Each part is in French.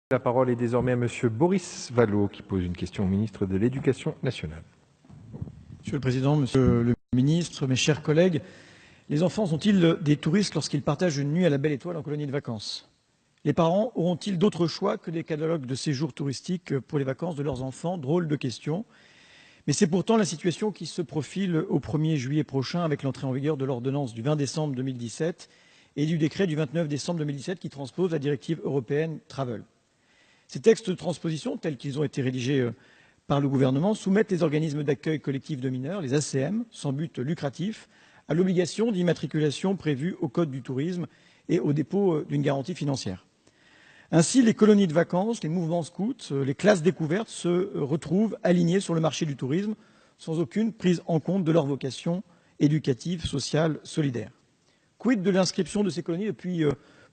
La parole est désormais à Monsieur Boris Vallaud, qui pose une question au ministre de l'Éducation nationale. Monsieur le Président, Monsieur le Ministre, mes chers collègues, les enfants sont-ils des touristes lorsqu'ils partagent une nuit à la Belle Étoile en colonie de vacances? Les parents auront-ils d'autres choix que des catalogues de séjours touristiques pour les vacances de leurs enfants? Drôle de question. Mais c'est pourtant la situation qui se profile au 1er juillet prochain avec l'entrée en vigueur de l'ordonnance du 20 décembre 2017 et du décret du 29 décembre 2017 qui transpose la directive européenne Travel. Ces textes de transposition, tels qu'ils ont été rédigés par le gouvernement, soumettent les organismes d'accueil collectif de mineurs, les ACM, sans but lucratif, à l'obligation d'immatriculation prévue au Code du tourisme et au dépôt d'une garantie financière. Ainsi, les colonies de vacances, les mouvements scouts, les classes découvertes se retrouvent alignés sur le marché du tourisme sans aucune prise en compte de leur vocation éducative, sociale, solidaire. Quid de l'inscription de ces colonies depuis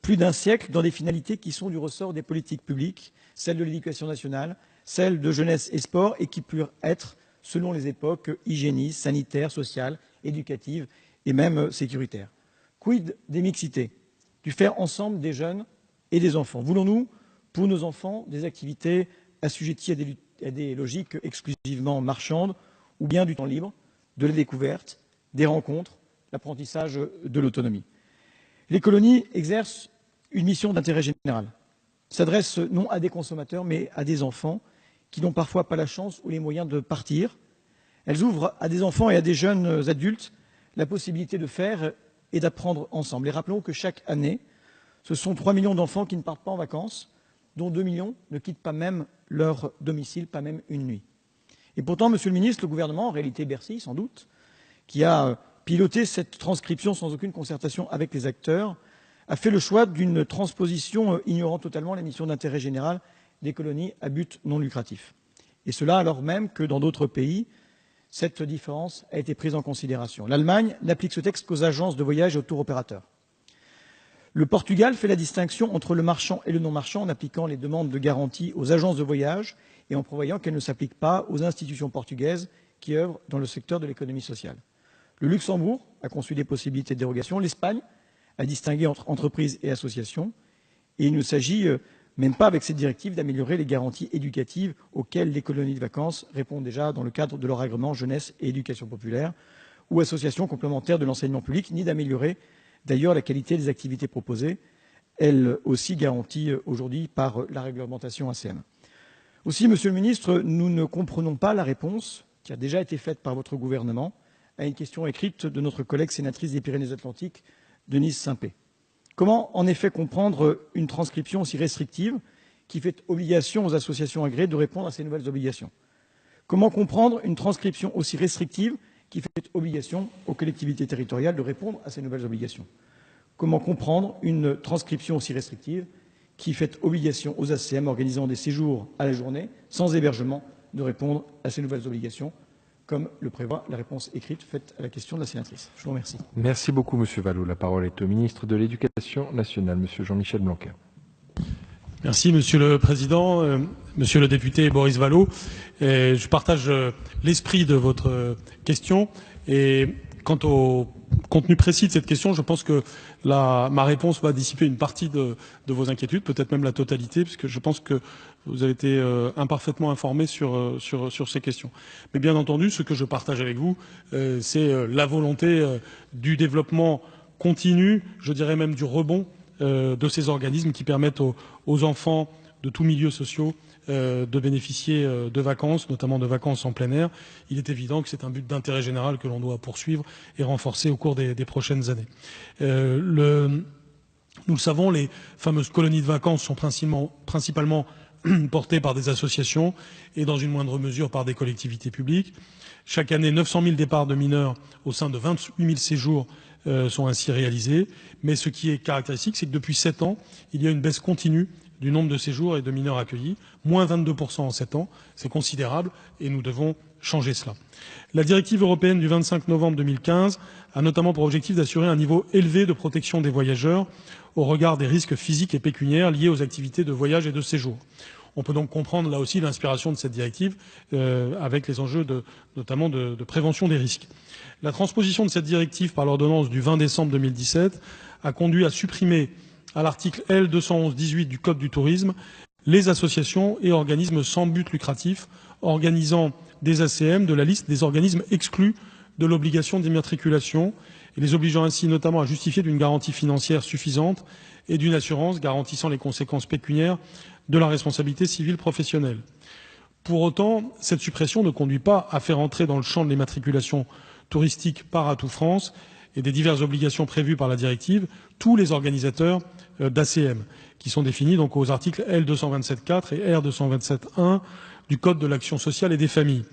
plus d'un siècle dans des finalités qui sont du ressort des politiques publiques, celles de l'éducation nationale, celles de jeunesse et sport, et qui peuvent être, selon les époques, hygiénistes, sanitaires, sociales, éducatives et même sécuritaires. Quid des mixités, du faire ensemble des jeunes et des enfants? Voulons-nous, pour nos enfants, des activités assujetties à des logiques exclusivement marchandes, ou bien du temps libre, de la découverte, des rencontres, l'apprentissage de l'autonomie? Les colonies exercent une mission d'intérêt général, s'adressent non à des consommateurs, mais à des enfants qui n'ont parfois pas la chance ou les moyens de partir. Elles ouvrent à des enfants et à des jeunes adultes la possibilité de faire et d'apprendre ensemble. Et rappelons que chaque année, ce sont 3 millions d'enfants qui ne partent pas en vacances, dont 2 millions ne quittent pas même leur domicile, pas même une nuit. Et pourtant, Monsieur le Ministre, le gouvernement, en réalité Bercy sans doute, qui a piloté cette transcription sans aucune concertation avec les acteurs, a fait le choix d'une transposition ignorant totalement la mission d'intérêt général des colonies à but non lucratif. Et cela alors même que dans d'autres pays, cette différence a été prise en considération. L'Allemagne n'applique ce texte qu'aux agences de voyage et aux tours opérateurs. Le Portugal fait la distinction entre le marchand et le non marchand en appliquant les demandes de garantie aux agences de voyage et en prévoyant qu'elles ne s'appliquent pas aux institutions portugaises qui œuvrent dans le secteur de l'économie sociale. Le Luxembourg a conçu des possibilités de dérogation. L'Espagne a distingué entre entreprises et associations. Et il ne s'agit même pas, avec cette directive, d'améliorer les garanties éducatives auxquelles les colonies de vacances répondent déjà dans le cadre de leur règlement jeunesse et éducation populaire ou associations complémentaires de l'enseignement public, ni d'améliorer d'ailleurs la qualité des activités proposées, elles aussi garanties aujourd'hui par la réglementation ACM. Aussi, Monsieur le Ministre, nous ne comprenons pas la réponse qui a déjà été faite par votre gouvernement à une question écrite de notre collègue sénatrice des Pyrénées-Atlantiques, Denise Saint-Pé. Comment en effet comprendre une transcription aussi restrictive qui fait obligation aux associations agréées de répondre à ces nouvelles obligations? Comment comprendre une transcription aussi restrictive qui fait obligation aux collectivités territoriales de répondre à ces nouvelles obligations? Comment comprendre une transcription aussi restrictive qui fait obligation aux ACM organisant des séjours à la journée sans hébergement de répondre à ces nouvelles obligations, comme le prévoit la réponse écrite faite à la question de la sénatrice? Je vous remercie. Merci beaucoup, Monsieur Vallaud. La parole est au ministre de l'Éducation nationale, Monsieur Jean-Michel Blanquer. Merci, Monsieur le Président. Monsieur le député Boris Vallaud, je partage l'esprit de votre question. Et quant au contenu précis de cette question, je pense que ma réponse va dissiper une partie de vos inquiétudes, peut-être même la totalité, puisque je pense que vous avez été imparfaitement informé sur ces questions. Mais bien entendu, ce que je partage avec vous, c'est la volonté du développement continu, je dirais même du rebond de ces organismes qui permettent aux enfants de tous milieux sociaux de bénéficier de vacances, notamment de vacances en plein air. Il est évident que c'est un but d'intérêt général que l'on doit poursuivre et renforcer au cours des prochaines années. Nous le savons, les fameuses colonies de vacances sont principalement portées par des associations et dans une moindre mesure par des collectivités publiques. Chaque année, 900 000 départs de mineurs au sein de 28 000 séjours sont ainsi réalisés. Mais ce qui est caractéristique, c'est que depuis 7 ans, il y a une baisse continue du nombre de séjours et de mineurs accueillis, moins 22% en 7 ans. C'est considérable et nous devons changer cela. La directive européenne du 25 novembre 2015 a notamment pour objectif d'assurer un niveau élevé de protection des voyageurs au regard des risques physiques et pécuniaires liés aux activités de voyage et de séjour. On peut donc comprendre là aussi l'inspiration de cette directive avec les enjeux notamment de prévention des risques. La transposition de cette directive par l'ordonnance du 20 décembre 2017 a conduit à supprimer à l'article L. 211-18 du Code du tourisme les associations et organismes sans but lucratif organisant des ACM de la liste des organismes exclus de l'obligation d'immatriculation et les obligeant ainsi notamment à justifier d'une garantie financière suffisante et d'une assurance garantissant les conséquences pécuniaires de la responsabilité civile professionnelle. Pour autant, cette suppression ne conduit pas à faire entrer dans le champ de l'immatriculation touristique par Atout France et des diverses obligations prévues par la directive tous les organisateurs d'ACM, qui sont définis donc aux articles L227.4 et R227.1 du Code de l'action sociale et des familles.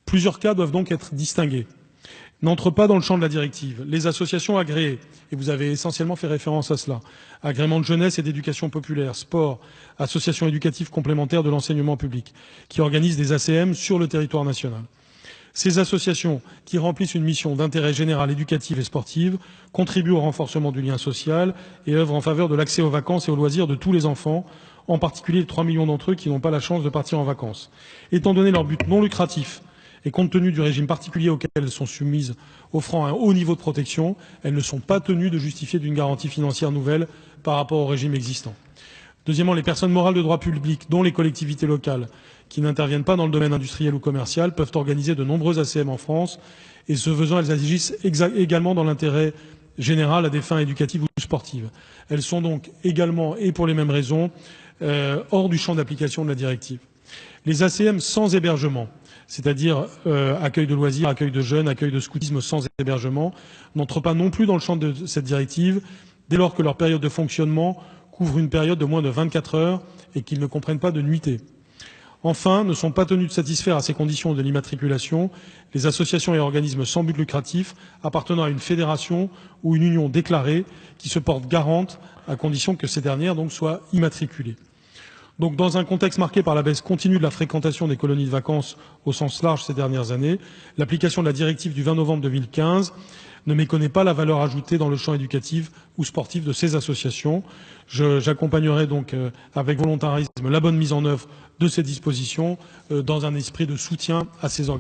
Plusieurs cas doivent donc être distingués. N'entrent pas dans le champ de la directive les associations agréées, et vous avez essentiellement fait référence à cela, agréments de jeunesse et d'éducation populaire, sport, associations éducatives complémentaires de l'enseignement public, qui organisent des ACM sur le territoire national. Ces associations, qui remplissent une mission d'intérêt général éducative et sportive, contribuent au renforcement du lien social et œuvrent en faveur de l'accès aux vacances et aux loisirs de tous les enfants, en particulier les 3 millions d'entre eux qui n'ont pas la chance de partir en vacances. Étant donné leur but non lucratif et compte tenu du régime particulier auquel elles sont soumises, offrant un haut niveau de protection, elles ne sont pas tenues de justifier d'une garantie financière nouvelle par rapport au régime existant. Deuxièmement, les personnes morales de droit public, dont les collectivités locales, qui n'interviennent pas dans le domaine industriel ou commercial, peuvent organiser de nombreux ACM en France, et ce faisant, elles agissent également dans l'intérêt général à des fins éducatives ou sportives. Elles sont donc également, et pour les mêmes raisons, hors du champ d'application de la directive. Les ACM sans hébergement, c'est-à-dire accueil de loisirs, accueil de jeunes, accueil de scoutisme sans hébergement, n'entrent pas non plus dans le champ de cette directive, dès lors que leur période de fonctionnement couvre une période de moins de 24 heures et qu'ils ne comprennent pas de nuitées. Enfin, ne sont pas tenus de satisfaire à ces conditions de l'immatriculation les associations et organismes sans but lucratif appartenant à une fédération ou une union déclarée qui se portent garantes à condition que ces dernières donc soient immatriculées. Donc, dans un contexte marqué par la baisse continue de la fréquentation des colonies de vacances au sens large ces dernières années, l'application de la directive du 20 novembre 2015 ne méconnaît pas la valeur ajoutée dans le champ éducatif ou sportif de ces associations. J'accompagnerai donc avec volontarisme la bonne mise en œuvre de ces dispositions dans un esprit de soutien à ces organisations.